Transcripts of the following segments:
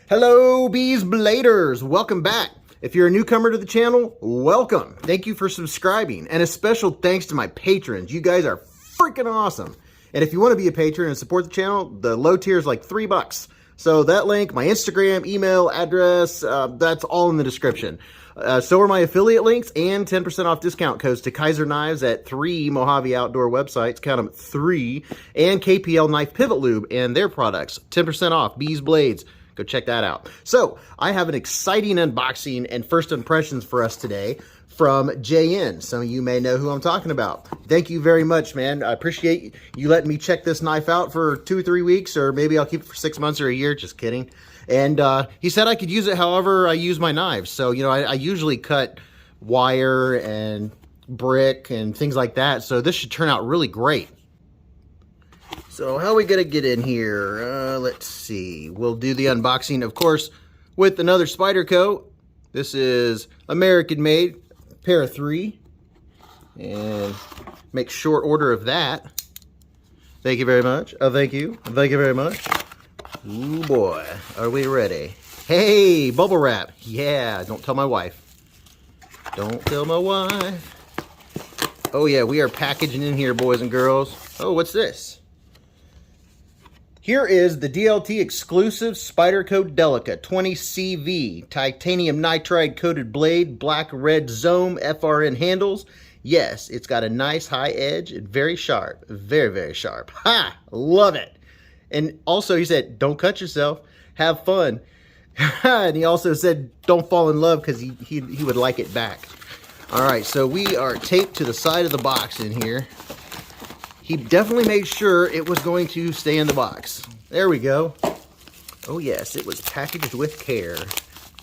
Hello, Beez Bladers. Welcome back. If you're a newcomer to the channel, welcome. Thank you for subscribing. And a special thanks to my patrons. You guys are freaking awesome. And if you want to be a patron and support the channel, the low tier is like $3. So that link, my Instagram, email, address, that's all in the description. So are my affiliate links and 10% off discount codes to Kaiser Knives at 3 Mojave Outdoor websites, count them 3, and KPL Knife Pivot Lube and their products, 10% off, Beez Blades. Go check that out. So I have an exciting unboxing and first impressions for us today from JN. Some of you may know who I'm talking about. Thank you very much, man. I appreciate you letting me check this knife out for 2 or 3 weeks, or maybe I'll keep it for 6 months or a year. Just kidding. And he said I could use it however I use my knives. So, you know, I usually cut wire and brick and things like that. So this should turn out really great. So how are we gonna get in here? Let's see. We'll do the unboxing, of course, with another Spyderco. This is American made, Para 3. And make short order of that. Thank you very much. Oh, thank you. Thank you very much. Ooh boy, are we ready? Hey, bubble wrap. Yeah, don't tell my wife. Don't tell my wife. Oh yeah, we are packaging in here, boys and girls. Oh, what's this? Here is the DLT exclusive Spyderco Delica 20CV titanium nitride coated blade, black red Zome FRN handles. Yes, it's got a nice high edge and very sharp, very, very sharp. Ha! Love it. And also he said, don't cut yourself, have fun. And he also said, don't fall in love, because he would like it back. All right, so we are taped to the side of the box in here. He definitely made sure it was going to stay in the box. There we go. Oh yes, it was packaged with care.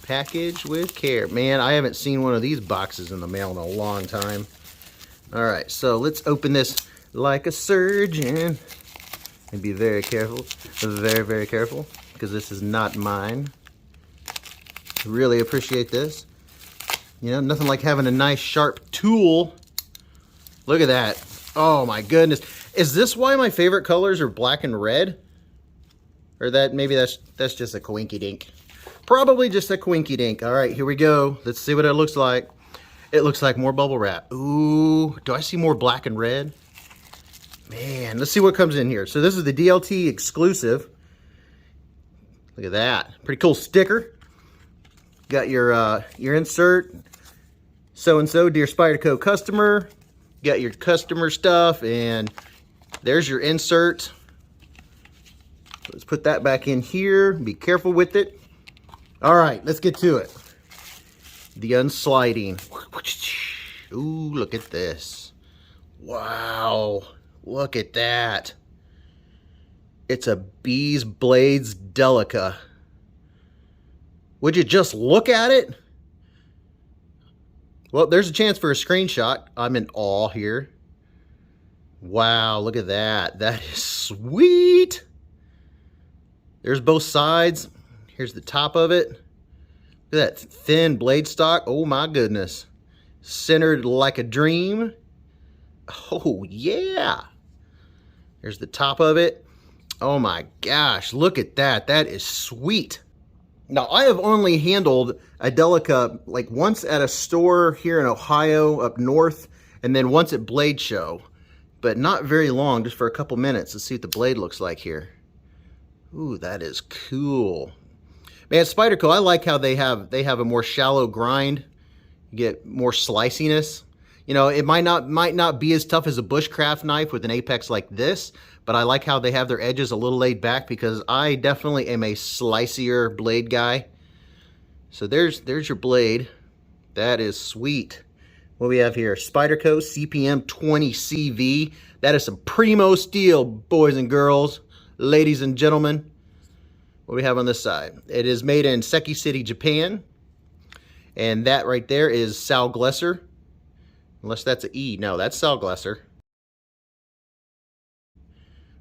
Packaged with care. Man, I haven't seen one of these boxes in the mail in a long time. All right, so let's open this like a surgeon. And be very careful, very, very careful, because this is not mine. Really appreciate this. You know, nothing like having a nice sharp tool. Look at that. Oh my goodness. Is this why my favorite colors are black and red? Or that maybe that's just a coinky dink. Probably just a coinky dink. All right, here we go. Let's see what it looks like. It looks like more bubble wrap. Ooh, do I see more black and red? Man, let's see what comes in here. So this is the DLT exclusive. Look at that. Pretty cool sticker. Got your insert. So-and-so, dear Spyderco customer. Got your customer stuff, and there's your insert. Let's put that back in here. Be careful with it. All right, let's get to it. The unsliding. Ooh, look at this. Wow. Look at that. It's a Beez Blades Delica. Would you just look at it? Well, there's a chance for a screenshot. I'm in awe here. Wow, look at that. That is sweet. There's both sides. Here's the top of it. Look at that thin blade stock. Oh my goodness. Centered like a dream. Oh yeah. Here's the top of it. Oh my gosh, look at that. That is sweet. Now, I have only handled a Delica like once at a store here in Ohio up north, and then once at Blade Show, but not very long, just for a couple minutes. Let's see what the blade looks like here. Ooh, that is cool. Man, Spyderco, I like how they have a more shallow grind. You get more sliciness. You know, it might not be as tough as a bushcraft knife with an apex like this, but I like how they have their edges a little laid back, because I definitely am a slicier blade guy. So there's your blade. That is sweet. What do we have here? Spyderco CPM 20CV. That is some primo steel, boys and girls, ladies and gentlemen. What do we have on this side? It is made in Seki City, Japan. And that right there is Sal Glesser. Unless that's an E. No, that's Sal Glesser.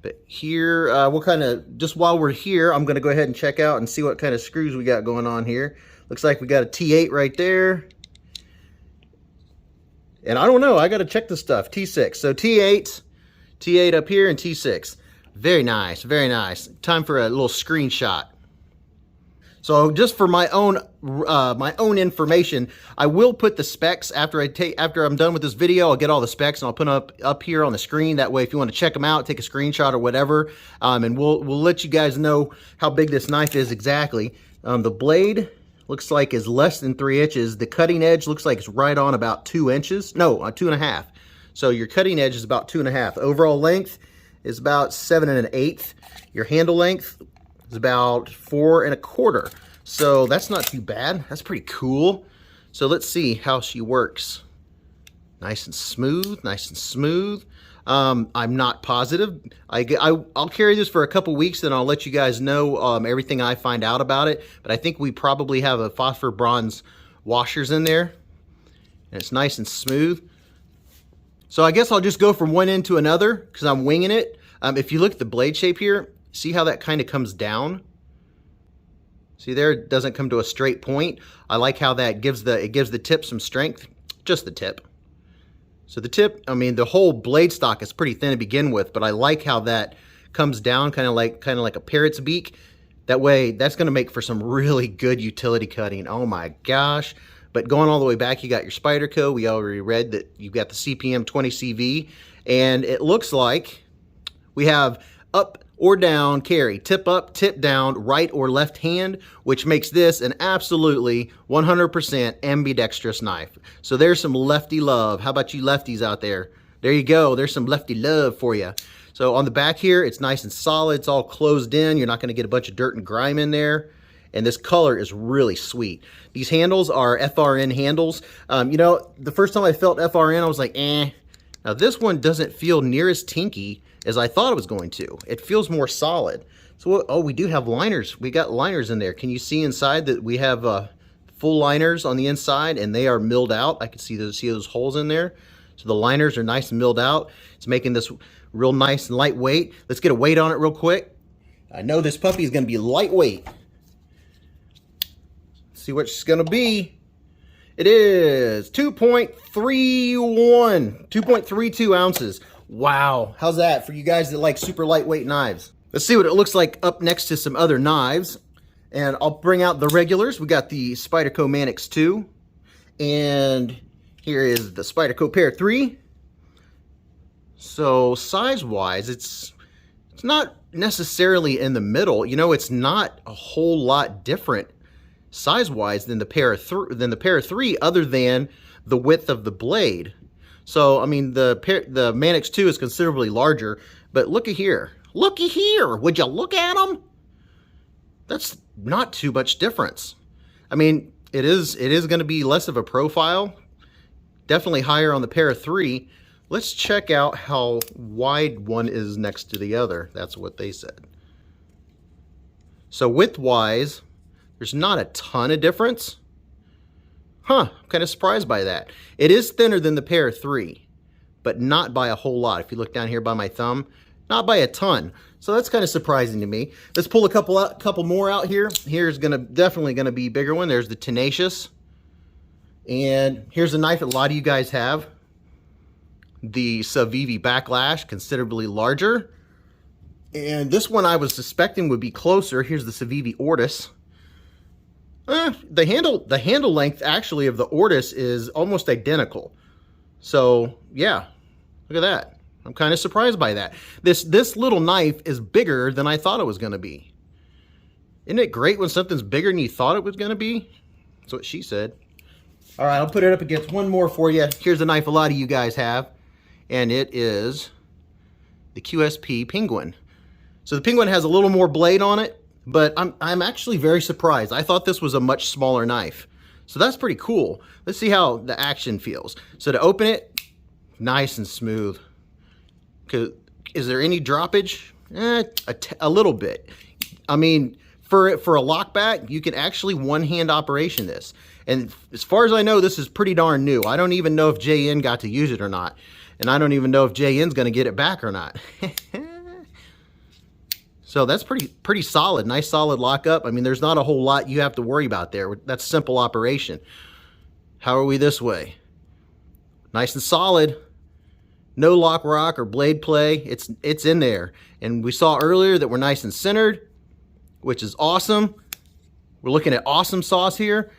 But here, we'll kind of, just while we're here, I'm going to go ahead and check out and see what kind of screws we got going on here. Looks like we got a T8 right there. And I don't know, I got to check the stuff. T6. So T8 up here, and T6. Very nice, very nice. Time for a little screenshot. So just for my own information, I will put the specs after I'm done with this video. I'll get all the specs and I'll put them up here on the screen. That way, if you want to check them out, take a screenshot or whatever, and we'll let you guys know how big this knife is exactly. The blade looks like is less than 3 inches. The cutting edge looks like it's right on about 2 inches. No, 2.5. So your cutting edge is about 2.5. Overall length is about 7 1/8. Your handle length is about 4 1/4. So that's not too bad. That's pretty cool. So let's see how she works. Nice and smooth, nice and smooth. I'm not positive. I'll carry this for a couple weeks, then I'll let you guys know everything I find out about it. But I think we probably have a phosphor bronze washers in there. And it's nice and smooth. So I guess I'll just go from one end to another because I'm winging it. If you look at the blade shape here, see how that kind of comes down? See there, it doesn't come to a straight point. I like how that gives the tip some strength, just the tip. So the tip, I mean, the whole blade stock is pretty thin to begin with, but I like how that comes down kind of like a parrot's beak. That way, that's going to make for some really good utility cutting. Oh my gosh. But going all the way back, you got your Spyderco. We already read that you've got the CPM 20 CV, and it looks like we have up or down carry, tip up, tip down, right or left hand, which makes this an absolutely 100% ambidextrous knife. So there's some lefty love. How about you lefties out there? There you go. There's some lefty love for you. So on the back here, it's nice and solid. It's all closed in. You're not going to get a bunch of dirt and grime in there. And this color is really sweet. These handles are FRN handles. You know, the first time I felt FRN, I was like, eh. Now this one doesn't feel near as tinky as I thought it was going to. It feels more solid. So, oh, we do have liners. We got liners in there. Can you see inside that we have full liners on the inside, and they are milled out? I can see those holes in there. So the liners are nice and milled out. It's making this real nice and lightweight. Let's get a weight on it real quick. I know this puppy is going to be lightweight. Let's see what she's going to be. It is 2.31, 2.32 ounces. Wow, how's that for you guys that like super lightweight knives? Let's see what it looks like up next to some other knives. And I'll bring out the regulars. We got the Spyderco Manix 2. And here is the Spyderco Para 3. So size-wise, it's not necessarily in the middle. You know, it's not a whole lot different size-wise than the Para 3, other than the width of the blade. So, I mean, the Manix 2 is considerably larger, but looky here. Looky here. Would you look at them? That's not too much difference. I mean, it is going to be less of a profile. Definitely higher on the Para 3. Let's check out how wide one is next to the other. That's what they said. So width-wise, there's not a ton of difference. Huh, I'm kind of surprised by that. It is thinner than the Para 3, but not by a whole lot. If you look down here by my thumb, not by a ton. So that's kind of surprising to me. Let's pull a couple more out here. Here's definitely gonna be a bigger one. There's the Tenacious. And here's a knife that a lot of you guys have. The Civivi Baklash, considerably larger. And this one I was suspecting would be closer. Here's the Civivi Ortis. The handle length actually of the Ortis is almost identical. So yeah, look at that. I'm kind of surprised by that. This little knife is bigger than I thought it was going to be. Isn't it great when something's bigger than you thought it was going to be? That's what she said. All right, I'll put it up against one more for you. Here's a knife a lot of you guys have, and it is the QSP Penguin. So the Penguin has a little more blade on it, but I'm actually very surprised. I thought this was a much smaller knife. So that's pretty cool. Let's see how the action feels. So to open it, nice and smooth. Is there any droppage? A little bit. I mean, for a lockback, you can actually one-hand operation this. And as far as I know, this is pretty darn new. I don't even know if JN got to use it or not. And I don't even know if JN's going to get it back or not. So that's pretty solid. Nice solid lockup. I mean, there's not a whole lot you have to worry about there. That's simple operation. How are we this way? Nice and solid. No lock rock or blade play. It's in there. And we saw earlier that we're nice and centered, which is awesome. We're looking at awesome sauce here.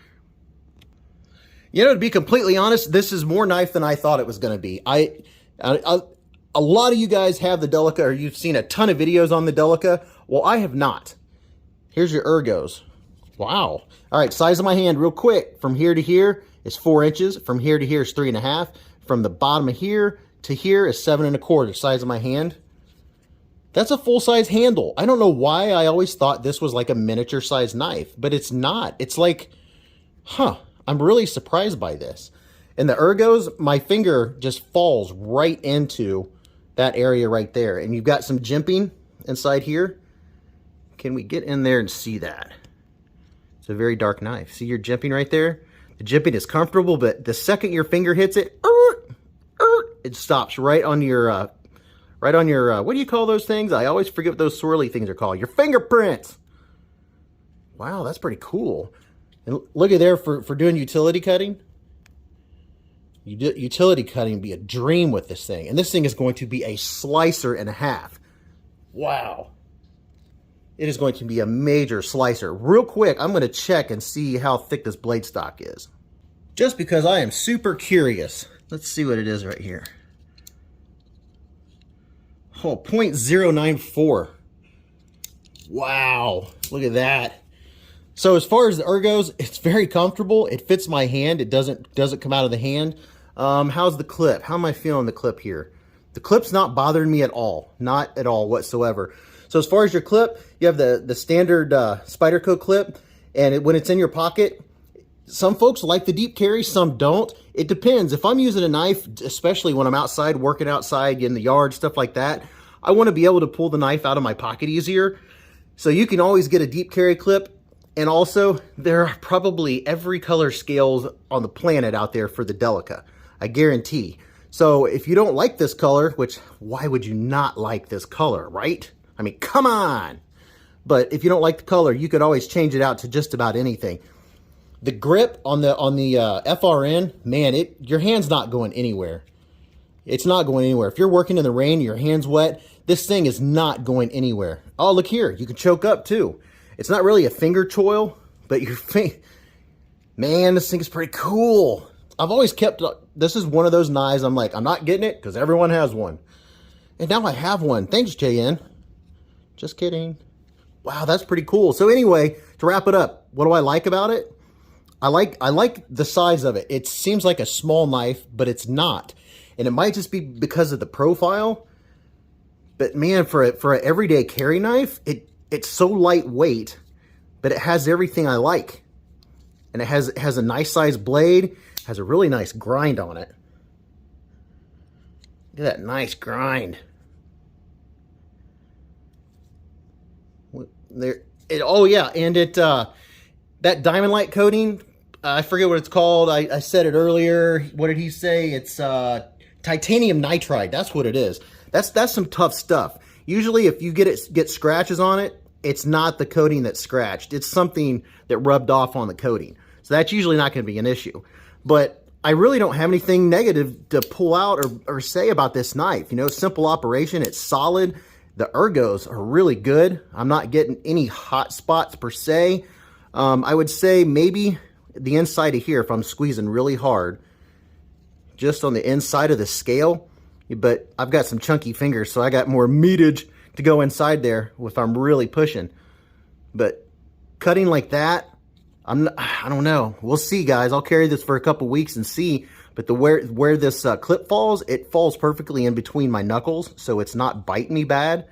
You know, to be completely honest, this is more knife than I thought it was going to be. A lot of you guys have the Delica, or you've seen a ton of videos on the Delica. Well, I have not. Here's your ergos. Wow. All right, size of my hand real quick. From here to here is 4 inches. From here to here is 3.5. From the bottom of here to here is 7.25, size of my hand. That's a full-size handle. I don't know why I always thought this was like a miniature-sized knife, but it's not. It's like, huh, I'm really surprised by this. And the ergos, my finger just falls right into that area right there. And you've got some jimping inside here. Can we get in there and see that? It's a very dark knife. See your jimping right there? The jimping is comfortable, but the second your finger hits it, it stops right on your, what do you call those things? I always forget what those swirly things are called. Your fingerprints. Wow, that's pretty cool. And look at there for doing utility cutting. Utility cutting would be a dream with this thing. And this thing is going to be a slicer and a half. Wow. It is going to be a major slicer. Real quick, I'm going to check and see how thick this blade stock is. Just because I am super curious. Let's see what it is right here. Oh, 0.094. Wow. Look at that. So as far as the ergos, it's very comfortable. It fits my hand. It doesn't come out of the hand. How's the clip? How am I feeling the clip here? The clip's not bothering me at all. Not at all whatsoever. So as far as your clip, you have the standard Spyderco clip, and when it's in your pocket, some folks like the deep carry, some don't. It depends. If I'm using a knife, especially when I'm outside, working outside, in the yard, stuff like that, I want to be able to pull the knife out of my pocket easier. So you can always get a deep carry clip. And also, there are probably every color scales on the planet out there for the Delica. I guarantee. So if you don't like this color, which why would you not like this color, right? I mean, come on. But if you don't like the color, you could always change it out to just about anything. The grip on the FRN, man, your hand's not going anywhere. It's not going anywhere. If you're working in the rain, your hand's wet, this thing is not going anywhere. Oh, look here. You can choke up too. It's not really a finger choil, but your finger, man, this thing is pretty cool. I've always kept, this is one of those knives I'm like, I'm not getting it because everyone has one. And now I have one. Thanks, JN. Just kidding. Wow, that's pretty cool. So anyway, to wrap it up, what do I like about it? I like the size of it. It seems like a small knife, but it's not. And it might just be because of the profile. But man, for an everyday carry knife, it's so lightweight, but it has everything I like. And it has a nice size blade, has a really nice grind on it. Look at that nice grind. Oh yeah, and that diamond light coating, I forget what it's called. I said it earlier. What did he say? It's titanium nitride. That's what it is. That's some tough stuff. Usually if you get scratches on it, it's not the coating that's scratched. It's something that rubbed off on the coating. So that's usually not going to be an issue. But I really don't have anything negative to pull out or say about this knife. You know, simple operation. It's solid. The ergos are really good. I'm not getting any hot spots per se. I would say maybe the inside of here, if I'm squeezing really hard, just on the inside of the scale. But I've got some chunky fingers, so I got more meatage to go inside there if I'm really pushing. But cutting like that, I don't know. We'll see, guys. I'll carry this for a couple weeks and see. But where this clip falls, it falls perfectly in between my knuckles, so it's not biting me bad.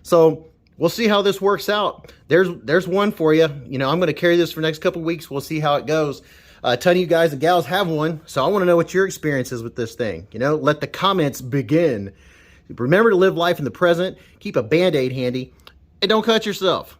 So we'll see how this works out. There's one for you. You know, I'm going to carry this for the next couple weeks. We'll see how it goes. A ton of you guys and gals have one, so I want to know what your experience is with this thing. You know, let the comments begin. Remember to live life in the present, keep a Band-Aid handy, and don't cut yourself.